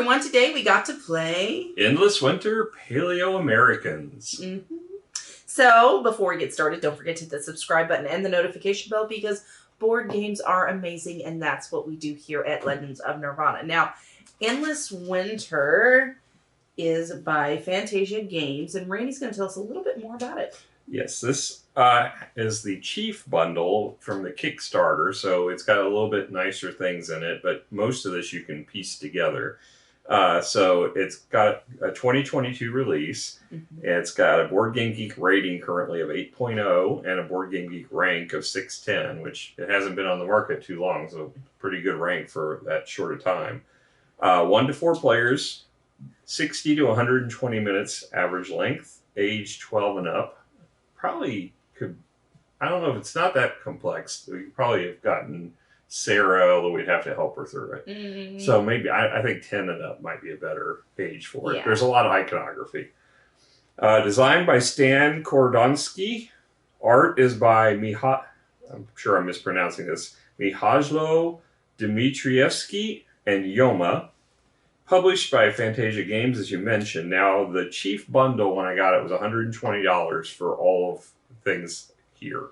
everyone. Today we got to play Endless Winter Paleoamericans. Mm-hmm. So, before we get started, don't forget to hit the subscribe button and the notification bell because board games are amazing and that's what we do here at Legends of Nirvana. Now, Endless Winter is by Fantasia Games, and Randy's going to tell us a little bit more about it. Yes, this is the Chief Bundle from the Kickstarter, so it's got a little bit nicer things in it, but most of this you can piece together. So it's got a 2022 release. Mm-hmm. It's got a Board Game Geek rating currently of 8.0 and a Board Game Geek rank of 610, which it hasn't been on the market too long, so pretty good rank for that short a time. 1 to 4 players, 60 to 120 minutes average length, age 12 and up. Probably could, I don't know if it's not that complex. We probably have gotten Sarah, although we'd have to help her through it. Mm-hmm. So maybe, I think 10 and up might be a better age for it. Yeah. There's a lot of iconography. Designed by Stan Kordonsky. Art is by I'm sure I'm mispronouncing this, Mihajlo Dmitrievsky and Yoma. Published by Fantasia Games, as you mentioned. Now, the Chief Bundle, when I got it, was $120 for all of the things here.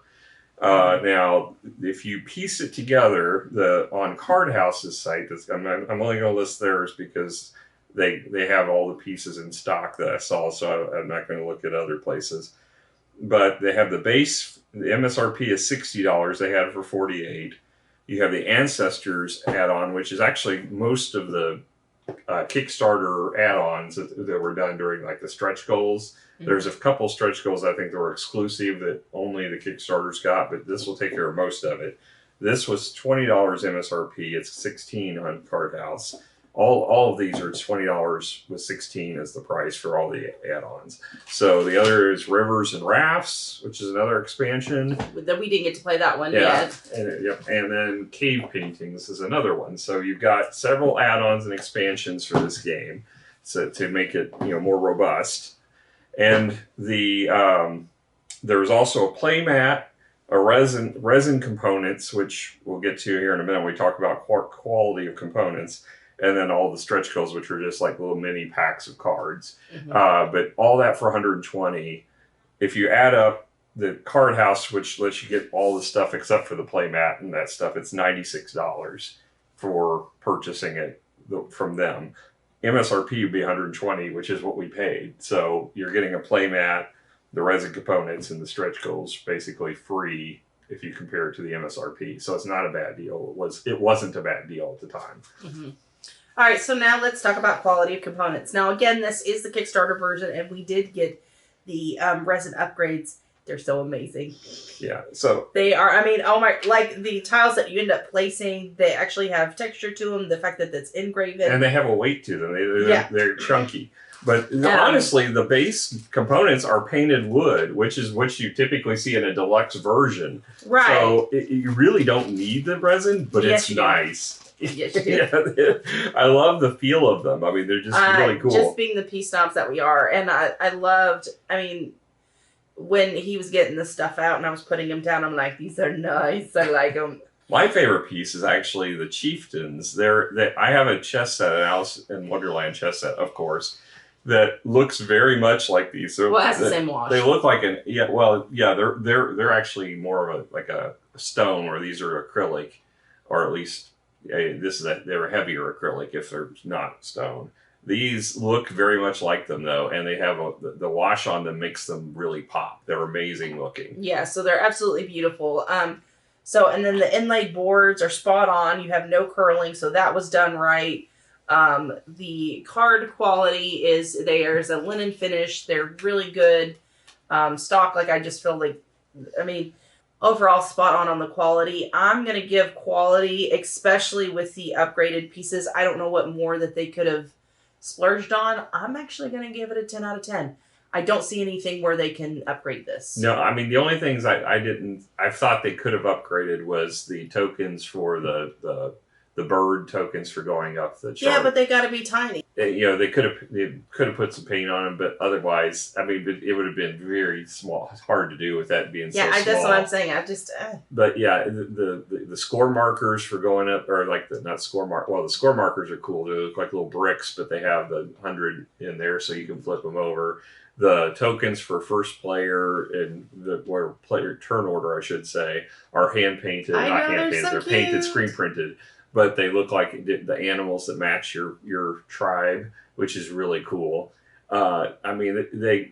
Now, if you piece it together, on Card House's site, I'm only going to list theirs because they have all the pieces in stock that I saw, so I'm not going to look at other places. But they have the base, the MSRP is $60, they had it for $48. You have the Ancestors add-on, which is actually most of the Kickstarter add-ons that were done during like the stretch goals. Mm-hmm. There's a couple stretch goals I think that were exclusive that only the Kickstarters got, but this will take care of most of it. This was $20 MSRP. It's $16 on Card House. All of these are $20 with $16 as the price for all the add-ons. So the other is Rivers and Rafts, which is another expansion. We didn't get to play that one yet. And then Cave Paintings is another one. So you've got several add-ons and expansions for this game, so to make it more robust. And there's also a playmat, a resin components, which we'll get to here in a minute when we talk about quality of components. And then all the stretch goals, which are just like little mini packs of cards. Mm-hmm. But all that for $120. If you add up the Card House, which lets you get all the stuff except for the playmat and that stuff, it's $96 for purchasing it from them. MSRP would be $120, which is what we paid. So you're getting a playmat, the resin components, and the stretch goals basically free if you compare it to the MSRP. So it's not a bad deal. It wasn't a bad deal at the time. Mm-hmm. All right, so now let's talk about quality of components. Now, again, this is the Kickstarter version, and we did get the resin upgrades. They're so amazing. Yeah, so they are. I mean, like the tiles that you end up placing, they actually have texture to them. The fact that it's engraven, and they have a weight to them. They're chunky. But honestly, the base components are painted wood, which is what you typically see in a deluxe version. Right. So you really don't need the resin, but it's nice. Yes, you do. I love the feel of them. I mean, they're just really cool. Just being the pea snobs that we are. And I loved, when he was getting the stuff out and I was putting them down, I'm like, these are nice. I like them. My favorite piece is actually the Chieftains. I have a chess set, an Alice in Wonderland chess set, of course, that looks very much like these. Well, it has the same wash. They look like they're actually more of a stone, where these are acrylic, or at least they're heavier acrylic if they're not stone. These look very much like them though, and they have the wash on them makes them really pop. They're amazing looking. Yeah, so they're absolutely beautiful. And then the inlaid boards are spot on. You have no curling, so that was done right. The card quality there's a linen finish. They're really good. Stock, like I just feel like, overall spot on the quality. I'm going to give quality, especially with the upgraded pieces. I don't know what more that they could have splurged on. I'm actually going to give it a 10 out of 10. I don't see anything where they can upgrade this. No, the only things I thought they could have upgraded was the tokens for the the bird tokens for going up the chart. Yeah, but they got to be tiny. They could have put some paint on them, but otherwise, I mean, it would have been very small. It's hard to do with that being so small. Yeah, that's what I'm saying. I just. But yeah, the score markers for going up, or like the score markers are cool. They look like little bricks, but they have the 100 in there, so you can flip them over. The tokens for first player and player turn order, I should say, are hand painted. Not hand painted. They're painted, screen printed. But they look like the animals that match your tribe, which is really cool. I mean, we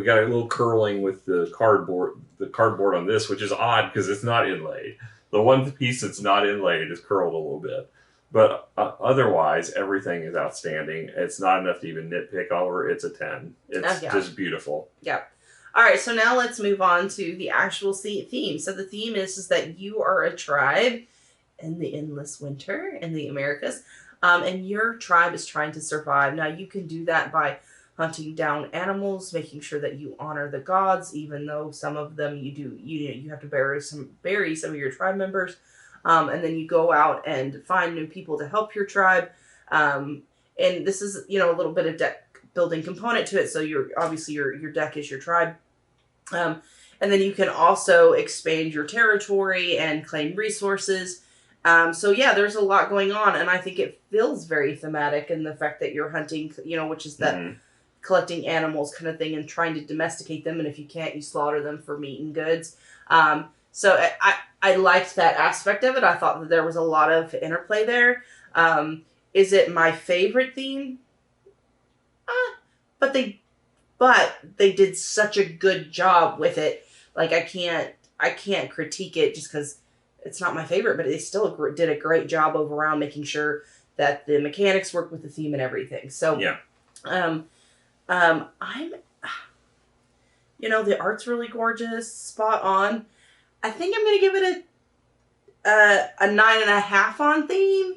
got a little curling with the cardboard on this, which is odd because it's not inlaid. The one piece that's not inlaid is curled a little bit, but otherwise everything is outstanding. It's not enough to even nitpick over. It's a 10. It's just beautiful. Yeah. All right, so now let's move on to the actual theme. So the theme is that you are a tribe in the endless winter in the Americas, and your tribe is trying to survive. Now, you can do that by hunting down animals, making sure that you honor the gods, even though some of them you have to bury some of your tribe members, and then you go out and find new people to help your tribe. And this is a little bit of deck building component to it. So your deck is your tribe. And then you can also expand your territory and claim resources. So yeah, there's a lot going on, and I think it feels very thematic in the fact that you're hunting, which is that collecting animals kind of thing and trying to domesticate them, and if you can't, you slaughter them for meat and goods. So I liked that aspect of it. I thought that there was a lot of interplay there. Is it my favorite theme? But they did such a good job with it. Like I can't critique it just because it's not my favorite, but they still did a great job overall making sure that the mechanics work with the theme and everything. So yeah, I'm, the art's really gorgeous, spot on. I think I'm gonna give it a 9.5 on theme.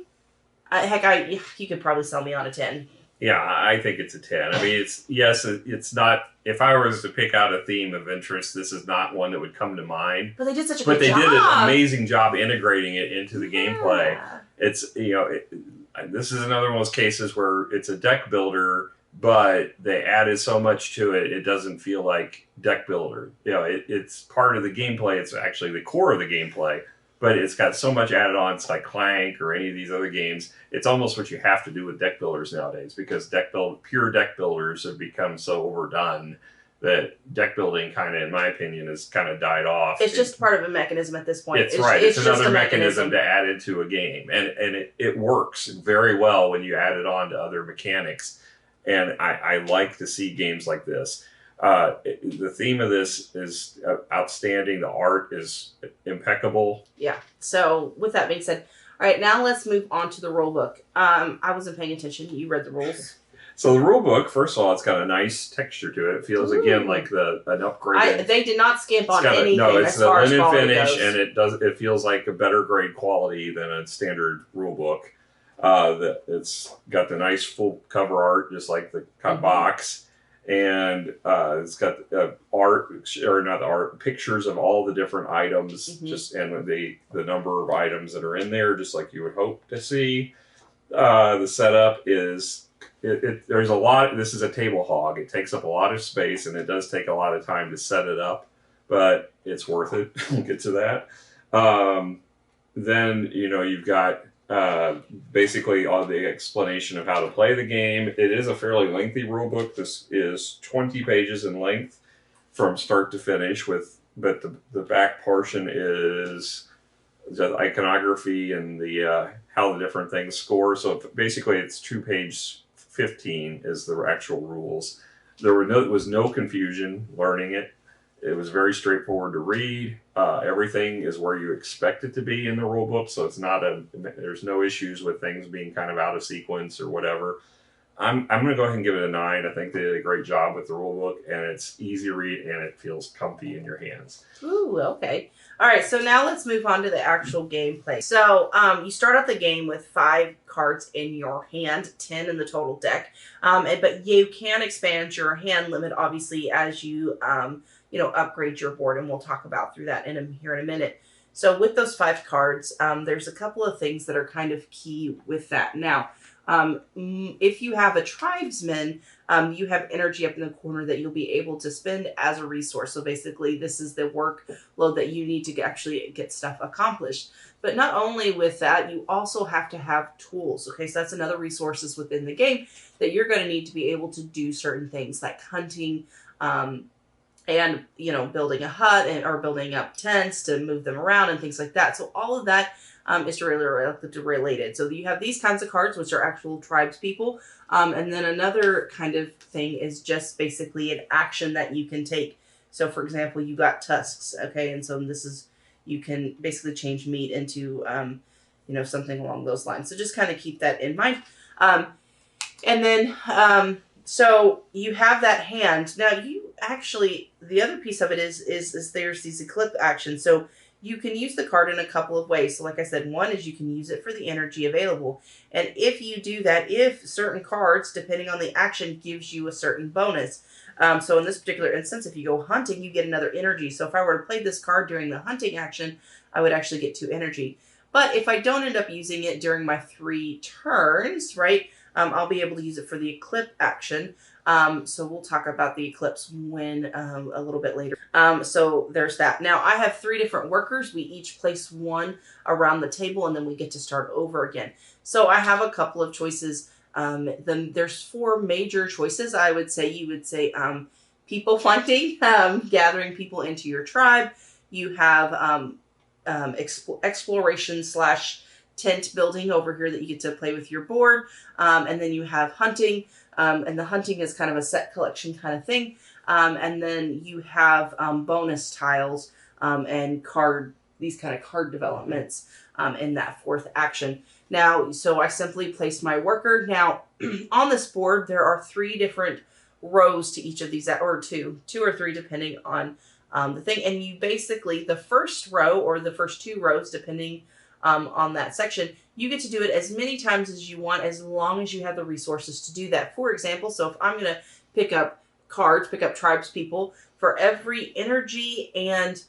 You could probably sell me on a 10. Yeah, I think it's a 10. I mean, it's not. If I was to pick out a theme of interest, this is not one that would come to mind. But they did such a good job. But they did an amazing job integrating it into the gameplay. It's this is another one of those cases where it's a deck builder, but they added so much to it, it doesn't feel like deck builder. It's part of the gameplay. It's actually the core of the gameplay. But it's got so much added on. It's like Clank or any of these other games. It's almost what you have to do with deck builders nowadays, because pure deck builders have become so overdone that deck building kind of, in my opinion, has kind of died off. It's just part of a mechanism at this point. It's right. It's another mechanism to add into a game. And it works very well when you add it on to other mechanics. And I like to see games like this. The theme of this is outstanding. The art is impeccable. Yeah. So with that being said, all right, now let's move on to the rulebook. I wasn't paying attention. You read the rules. So the rulebook, first of all, it's got a nice texture to it. It feels again like an upgrade. They did not skimp on anything. No, it's the linen finish, goes. And it feels like a better grade quality than a standard rulebook. It's got the nice full cover art, just like the box. And it's got pictures of all the different items, and the number of items that are in there, just like you would hope to see. The setup is there's a lot. This is a table hog. It takes up a lot of space, and it does take a lot of time to set it up, but it's worth it. We'll get to that. Then you've got basically all the explanation of how to play the game. It is a fairly lengthy rule book. This is 20 pages in length from start to finish, but the back portion is the iconography and the how the different things score. So basically it's 2 page 15 is the actual rules. There was no confusion learning it. It was very straightforward to read. Everything is where you expect it to be in the rule book, so there's no issues with things being kind of out of sequence or whatever. I'm going to go ahead and give it a 9. I think they did a great job with the rule book, and it's easy to read, and it feels comfy in your hands. Ooh, okay. All right, so now let's move on to the actual gameplay. So you start out the game with 5 cards in your hand, 10 in the total deck, but you can expand your hand limit, obviously, as you upgrade your board, and we'll talk about through that here in a minute. So with those 5 cards, there's a couple of things that are kind of key with that. Now, if you have a tribesman, you have energy up in the corner that you'll be able to spend as a resource. So basically, this is the workload that you need to actually get stuff accomplished. But not only with that, you also have to have tools. Okay, so that's another resources within the game that you're going to need to be able to do certain things like hunting, and building a hut or building up tents to move them around and things like that. So all of that is really related. So you have these kinds of cards, which are actual tribes people. And then another kind of thing is just basically an action that you can take. So for example, you got tusks, okay? And so you can basically change meat into, something along those lines. So just kind of keep that in mind. And then, so you have that hand. Now the other piece of it is there's these equip actions. So you can use the card in a couple of ways. So like I said, one is you can use it for the energy available. And if you do that, if certain cards, depending on the action, gives you a certain bonus. So in this particular instance, if you go hunting, you get another energy. So if I were to play this card during the hunting action, I would actually get 2 energy. But if I don't end up using it during my 3 turns, right, I'll be able to use it for the eclipse action. So we'll talk about the eclipse when a little bit later. So there's that. Now I have 3 different workers. We each place 1 around the table, and then we get to start over again. So I have a couple of choices. Then there's 4 major choices. I would say you would say people hunting, gathering people into your tribe. You have exploration / tent building over here that you get to play with your board. And then you have hunting. And the hunting is kind of a set collection kind of thing. And then you have bonus tiles and these kind of card developments in that 4th action. Now, so I simply place my worker. Now, on this board, there are 3 different rows to each of these, or 2 or 3, depending on the thing. And you basically, the first row or the first 2 rows, depending on that section, you get to do it as many times as you want, as long as you have the resources to do that. For example, so if I'm going to pick up cards, pick up tribes people, for every energy and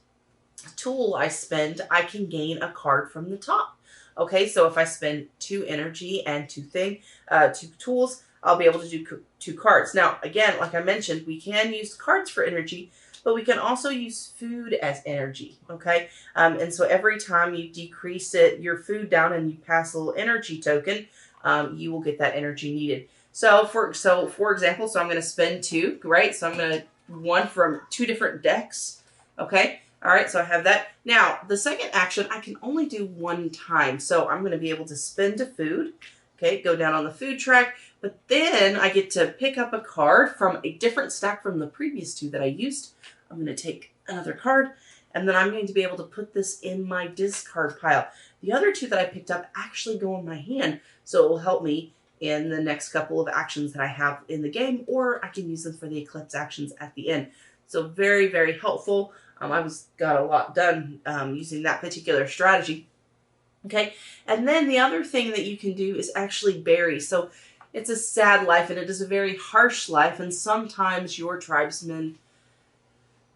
tool I spend, I can gain a card from the top. Okay, so if I spend 2 energy and 2 tools, I'll be able to do 2 cards. Now, again, like I mentioned, we can use cards for energy, but we can also use food as energy, okay? And so every time you decrease your food down and you pass a little energy token, you will get that energy needed. So for example, so I'm going to spend 2, right? So I'm going to 1 from 2 different decks, okay? All right, so I have that. Now, the second action, I can only do 1 time. So I'm going to be able to spend a food, okay, go down on the food track, but then I get to pick up a card from a different stack from the previous 2 that I used. I'm going to take another card, and then I'm going to be able to put this in my discard pile. The other 2 that I picked up actually go in my hand, so it will help me in the next couple of actions that I have in the game, or I can use them for the eclipse actions at the end. So very, very helpful. I got a lot done using that particular strategy. Okay, and then the other thing that you can do is actually bury. So it's a sad life, and it is a very harsh life, and sometimes your tribesmen,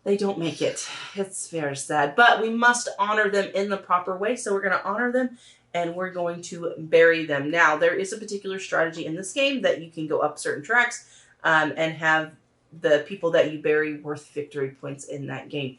they don't make it. It's very sad, but we must honor them in the proper way. So we're going to honor them, and we're going to bury them. Now, there is a particular strategy in this game that you can go up certain tracks and have the people that you bury worth victory points in that game.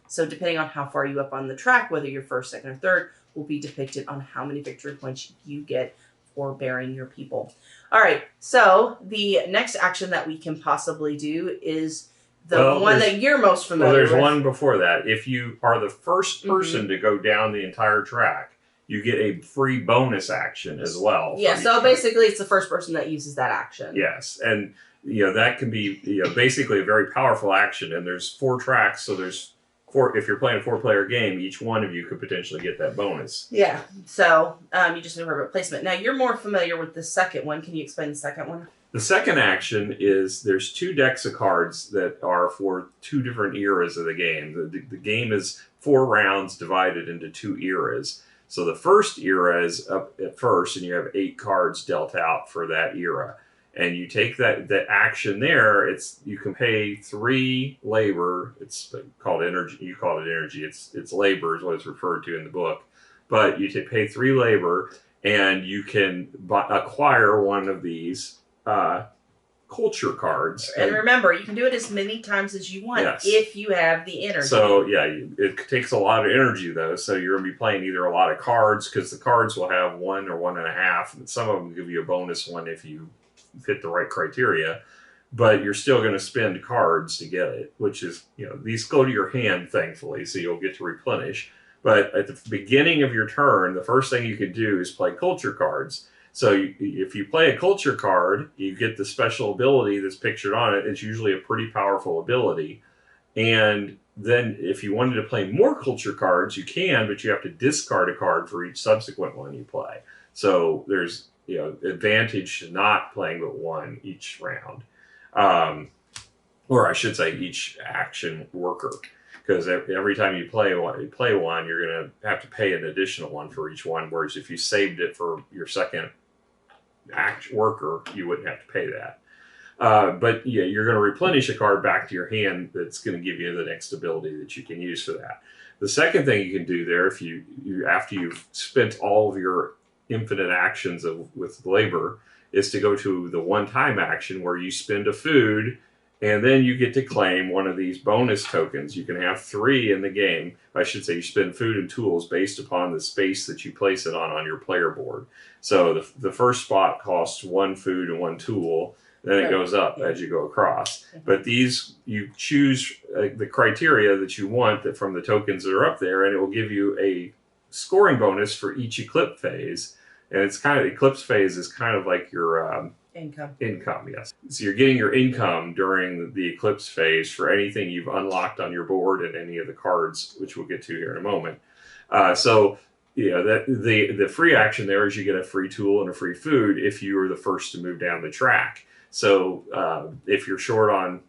So depending on how far you up on the track, whether you're first, second, or third, will be depicted on how many victory points you get for burying your people. All right, so the next action that we can possibly do is the one that you're most familiar with. Well, there's one before that. If you are the first person to go down the entire track, you get a free bonus action as well. Yeah, so basically it's the first person that uses that action. Yes, and that can be basically a very powerful action, and there's 4 tracks, so there's 4. If you're playing a 4-player game, each one of you could potentially get that bonus. Yeah, so you just need to worry about placement. Now, you're more familiar with the second one. Can you explain the second one? The second action is there's 2 decks of cards that are for 2 different eras of the game. The game is 4 rounds divided into 2 eras. So the first era is up at first, and you have 8 cards dealt out for that era. and you take that action there. You can pay 3 labor. It's called energy. You call it energy. It's labor is what it's referred to in the book. But you pay 3 labor, and you can acquire one of these culture cards. And remember, you can do it as many times as you want if you have the energy. So yeah, it takes a lot of energy though. So you're going to be playing either a lot of cards, because the cards will have 1 or 1.5, and some of them give you a bonus one if you fit the right criteria. But you're still going to spend cards to get it, which is, these go to your hand, thankfully, so you'll get to replenish. But at the beginning of your turn, the first thing you can do is play culture cards. So if you play a culture card, you get the special ability that's pictured on it. It's usually a pretty powerful ability. And then if you wanted to play more culture cards, you can, but you have to discard a card for each subsequent one you play. So there's advantage to not playing but one each round. Or I should say each action worker. Because every time you play one, you're going to have to pay an additional one for each one. Whereas if you saved it for your second worker, you wouldn't have to pay that. But yeah, you're going to replenish a card back to your hand that's going to give you the next ability that you can use for that. The second thing you can do there, if you after you've spent all of your infinite actions with labor, is to go to the one-time action where you spend a food. And then you get to claim one of these bonus tokens. You can have 3 in the game. I should say you spend food and tools based upon the space that you place it on your player board. So the first spot costs 1 food and 1 tool. Then it goes up as you go across. But these, you choose the criteria that you want from the tokens that are up there, and it will give you a scoring bonus for each eclipse phase. And it's eclipse phase is kind of like your... Income, yes. So you're getting your income during the eclipse phase for anything you've unlocked on your board and any of the cards, which we'll get to here in a moment. The free action there is you get a free tool and a free food if you are the first to move down the track. So if you're short on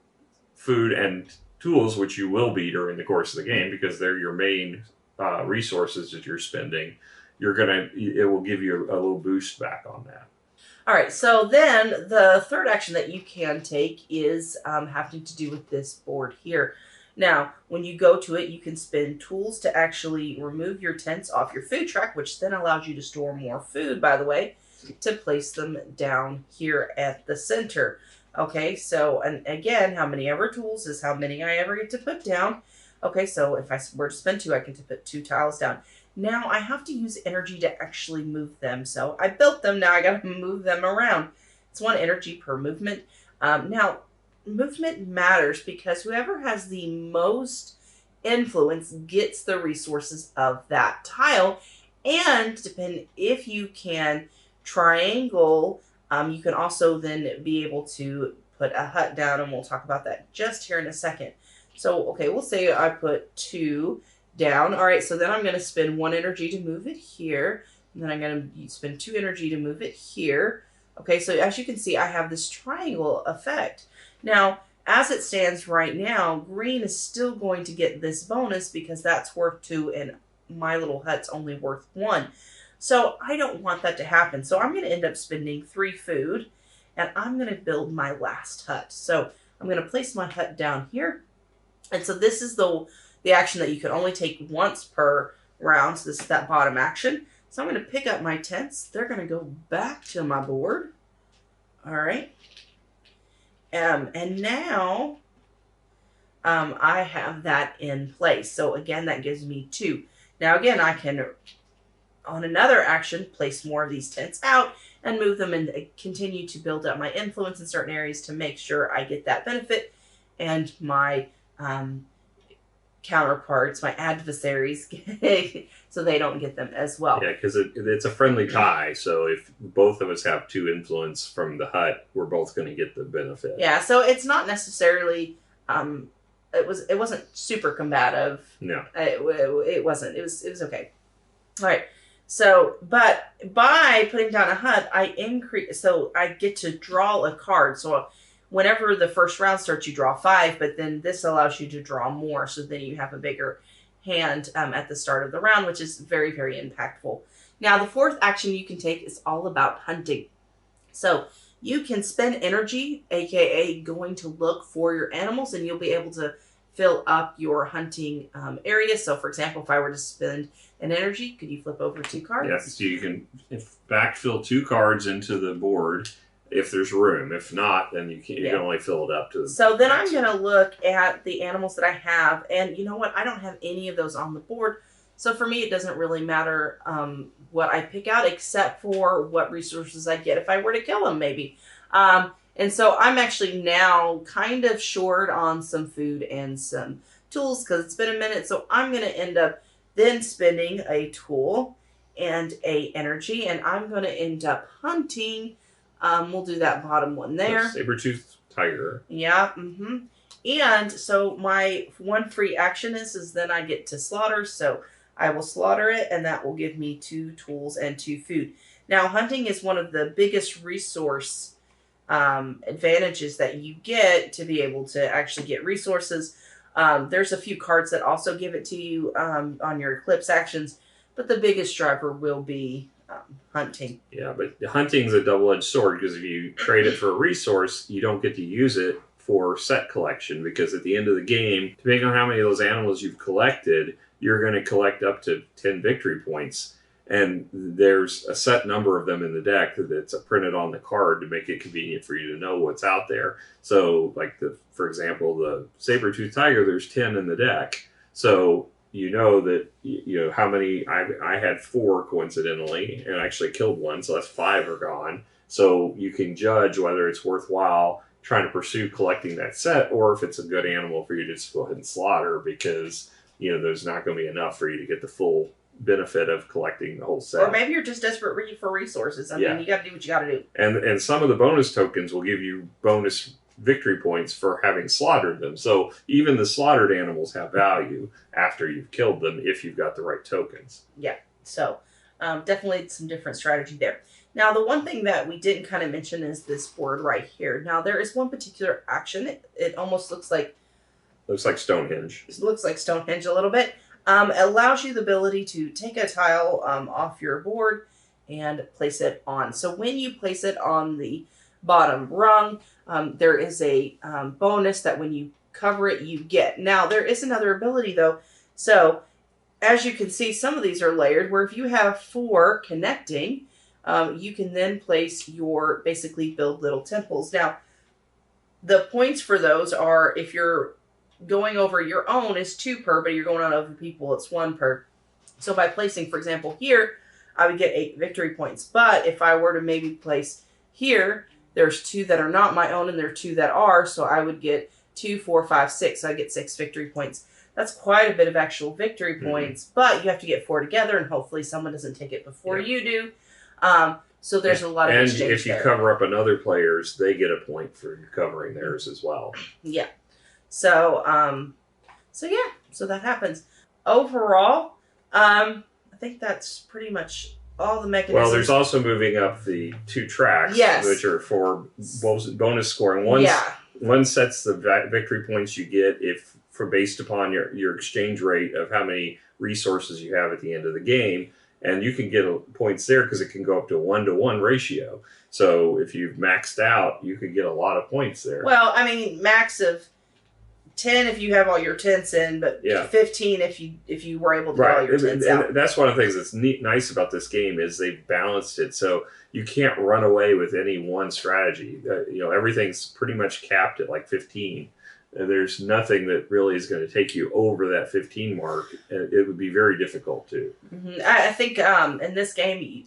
food and tools, which you will be during the course of the game because they're your main resources that you're spending, it will give you a little boost back on that. All right, so then the third action that you can take is having to do with this board here. Now, when you go to it, you can spend tools to actually remove your tents off your food track, which then allows you to store more food, by the way, to place them down here at the center. Okay, so, and again, how many ever tools is how many I ever get to put down. Okay, so if I were to spend 2, I get to put 2 tiles down. Now I have to use energy to actually move them. So I built them, now I gotta move them around. It's 1 energy per movement. Now, movement matters because whoever has the most influence gets the resources of that tile. And depending if you can triangle, you can also then be able to put a hut down, and we'll talk about that just here in a second. So, okay, we'll say I put 2 down. All right, so then I'm going to spend 1 energy to move it here. And then I'm going to spend 2 energy to move it here. Okay, so as you can see, I have this triangle effect. Now, as it stands right now, green is still going to get this bonus because that's worth 2 and my little hut's only worth 1. So I don't want that to happen. So I'm going to end up spending 3 food and I'm going to build my last hut. So I'm going to place my hut down here. And so this is the action that you can only take once per round. So this is that bottom action. So I'm going to pick up my tents. They're going to go back to my board. All right. And now I have that in place. So again, that gives me 2. Now again, I can, on another action, place more of these tents out and move them and continue to build up my influence in certain areas to make sure I get that benefit. And my counterparts, my adversaries, so they don't get them as well. Yeah, because it's a friendly tie. So if both of us have 2 influence from the hut, we're both going to get the benefit. Yeah, so it's not necessarily. It wasn't super combative. No, it wasn't. It was okay. All right. So, but by putting down a hut, I increase. So I get to draw a card. So whenever the first round starts, you draw 5, but then this allows you to draw more. So then you have a bigger hand at the start of the round, which is very, very impactful. Now, the fourth action you can take is all about hunting. So you can spend energy, aka going to look for your animals, and you'll be able to fill up your hunting area. So, for example, if I were to spend an energy, could you flip over 2 cards? Yeah, so you can backfill 2 cards into the board if there's room. If not, then you can only fill it up to the So then I'm going to look at the animals that I have, and you know what? I don't have any of those on the board. So for me, it doesn't really matter what I pick out, except for what resources I get if I were to kill them, maybe. And so I'm actually now kind of short on some food and some tools because it's been a minute. So I'm going to end up then spending a tool and a energy, and I'm going to end up hunting. We'll do that bottom one there. Saber-toothed tiger. Yeah. And so my one free action is then I get to slaughter. So I will slaughter it, and that will give me 2 tools and 2 food. Now, hunting is one of the biggest resource advantages that you get to be able to actually get resources. There's a few cards that also give it to you on your eclipse actions, but the biggest driver will be hunting. Yeah, but hunting's a double-edged sword because if you trade it for a resource, you don't get to use it for set collection because at the end of the game, depending on how many of those animals you've collected, you're going to collect up to 10 victory points. And there's a set number of them in the deck that's printed on the card to make it convenient for you to know what's out there. So, like, for example, the saber-toothed tiger, there's 10 in the deck. So you know that, you know, how many, I had 4 coincidentally, and I actually killed one, so that's 5 are gone. So you can judge whether it's worthwhile trying to pursue collecting that set or if it's a good animal for you to just go ahead and slaughter because, you know, there's not going to be enough for you to get the full benefit of collecting the whole set. Or maybe you're just desperate for resources. I mean, you got to do what you got to do. And some of the bonus tokens will give you bonus victory points for having slaughtered them. So even the slaughtered animals have value after you've killed them if you've got the right tokens. Yeah. So definitely some different strategy there. Now, the one thing that we didn't kind of mention is this board right here. Now, there is one particular action. It almost looks like... Looks like Stonehenge. It looks like Stonehenge a little bit. It allows you the ability to take a tile off your board and place it on. So when you place it on the bottom rung, there is a bonus that when you cover it, you get. Now, there is another ability, though. So as you can see, some of these are layered, where if you have 4 connecting, you can then place your, basically build little temples. Now, the points for those are, if you're going over your own, is 2 per, but you're going on over people, it's 1 per. So by placing, for example, here, I would get 8 victory points. But if I were to maybe place here, there's 2 that are not my own, and there are 2 that are, so I would get 2, 4, 5, 6. So I get 6 victory points. That's quite a bit of actual victory points, but you have to get 4 together, and hopefully someone doesn't take it before you do. So there's a lot of exchange and if you cover up another player's, they get a point for covering theirs as well. Yeah. So, so that happens. Overall, I think that's pretty much all the mechanisms. Well, there's also moving up the 2 tracks, which are for bonus scoring. One sets the victory points you get based upon your exchange rate of how many resources you have at the end of the game. And you can get points there because it can go up to a 1-to-1 ratio. So if you've maxed out, you could get a lot of points there. Well, I mean, max of 10 if you have all your tents in, but 15 if you were able to get all your tents out. And that's one of the things that's nice about this game is they've balanced it so you can't run away with any one strategy. Everything's pretty much capped at like 15. And there's nothing that really is going to take you over that 15 mark. It would be very difficult to. Mm-hmm. I think in this game,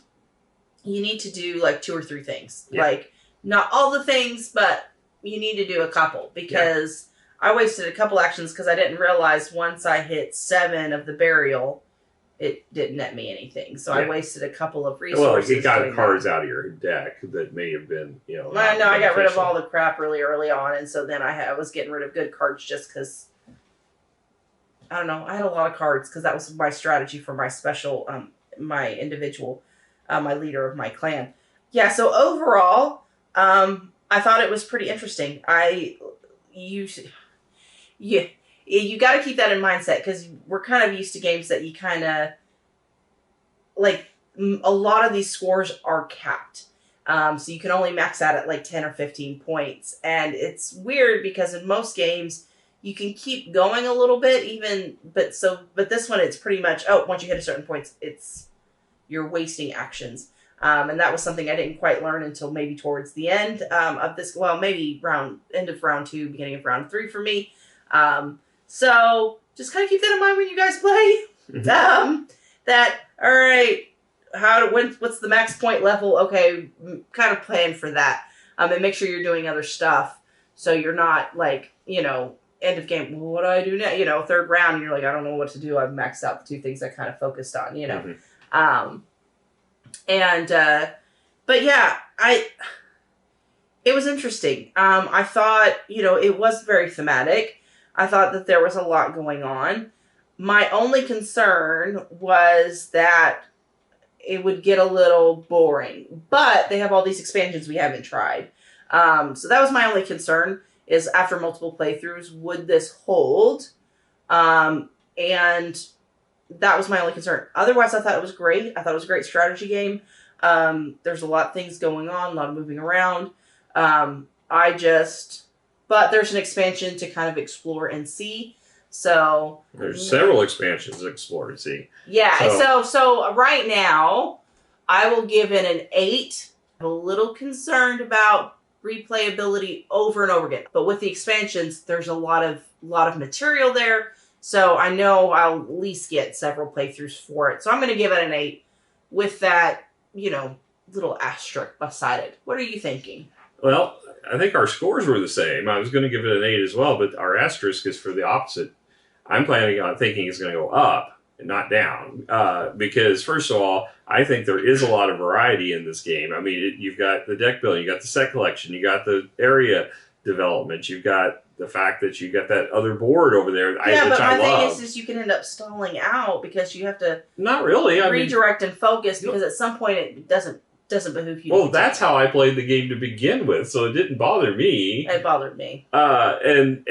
you need to do like 2 or 3 things. Yeah. Like, not all the things, but you need to do a couple. Because I wasted a couple actions because I didn't realize once I hit 7 of the burial, it didn't net me anything. So I wasted a couple of resources. Well, it got cards out of your deck that may have been, I know, I got rid of all the crap really early on, and so then I was getting rid of good cards just because, I don't know, I had a lot of cards because that was my strategy for my special, my individual, my leader of my clan. Yeah, so overall, I thought it was pretty interesting. You got to keep that in mindset because we're kind of used to games that you kind of, like, a lot of these scores are capped. So you can only max out at like 10 or 15 points. And it's weird because in most games, you can keep going a little bit but this one, it's pretty much, once you hit a certain point, you're wasting actions. And that was something I didn't quite learn until maybe towards the end of this, well, maybe end of round 2, beginning of round 3 for me. So just kind of keep that in mind when you guys play. All right, what's the max point level? Okay, kind of plan for that. And make sure you're doing other stuff so you're not like, end of game, well, what do I do now? Third round, and you're like, I don't know what to do. I've maxed out the 2 things I kind of focused on, Mm-hmm. But yeah, it was interesting. I thought, it was very thematic. I thought that there was a lot going on. My only concern was that it would get a little boring, but they have all these expansions we haven't tried. So that was my only concern, is after multiple playthroughs, would this hold? And that was my only concern. Otherwise, I thought it was great. I thought it was a great strategy game. There's a lot of things going on, a lot of moving around. But there's an expansion to kind of explore and see. So there's several expansions to explore and see. Yeah. So right now, I will give it an 8. I'm a little concerned about replayability over and over again. But with the expansions, there's a lot of material there. So I know I'll at least get several playthroughs for it. So I'm going to give it an 8 with that, little asterisk beside it. What are you thinking? Well, I think our scores were the same. I was going to give it an 8 as well, but our asterisk is for the opposite. I'm planning on thinking it's going to go up and not down. Because, first of all, I think there is a lot of variety in this game. I mean, you've got the deck building, you got the set collection, you got the area development, you've got the fact that you got that other board over there, which I love. Yeah, but my thing is you can end up stalling out because you have to not really redirect and focus because at some point it doesn't behoove you. Well, that's how I played the game to begin with, so it didn't bother me. It bothered me. And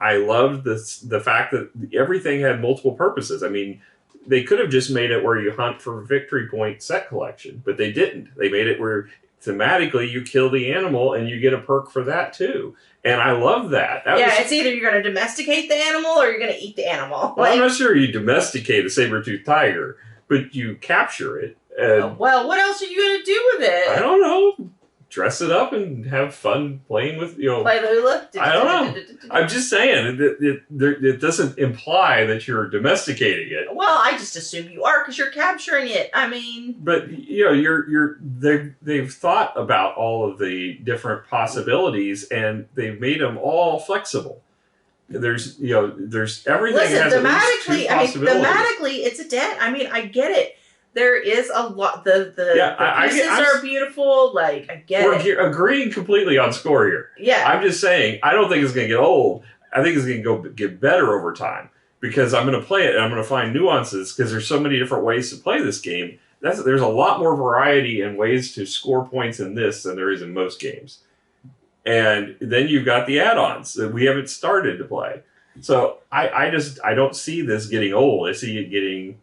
I loved the fact that everything had multiple purposes. I mean, they could have just made it where you hunt for victory point set collection, but they didn't. They made it where thematically you kill the animal and you get a perk for that too. And I love that. It's either you're going to domesticate the animal or you're going to eat the animal. Well, I'm not sure you domesticate a saber-toothed tiger, but you capture it. Well, what else are you going to do with it? I don't know. Dress it up and have fun playing with, Play the hula? I don't know. I'm just saying, it doesn't imply that you're domesticating it. Well, I just assume you are because you're capturing it. I mean... But, they've thought about all of the different possibilities and they've made them all flexible. There's everything. Listen, has thematically, thematically, it's a debt. I mean, I get it. There is a lot. The pieces are beautiful. Like, I get it. We're agreeing completely on score here. Yeah. I'm just saying, I don't think it's going to get old. I think it's going to get better over time because I'm going to play it and I'm going to find nuances because there's so many different ways to play this game. There's a lot more variety and ways to score points in this than there is in most games. And then you've got the add-ons that we haven't started to play. So I don't see this getting old. I see it getting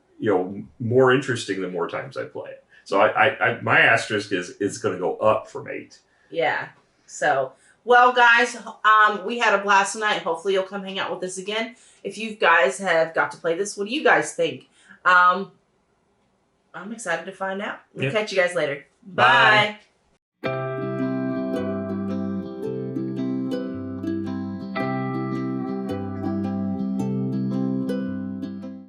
more interesting the more times I play it. So my asterisk is it's going to go up from 8. Yeah. So, well, guys, we had a blast tonight. Hopefully you'll come hang out with us again. If you guys have got to play this, what do you guys think? I'm excited to find out. We'll catch you guys later. Bye.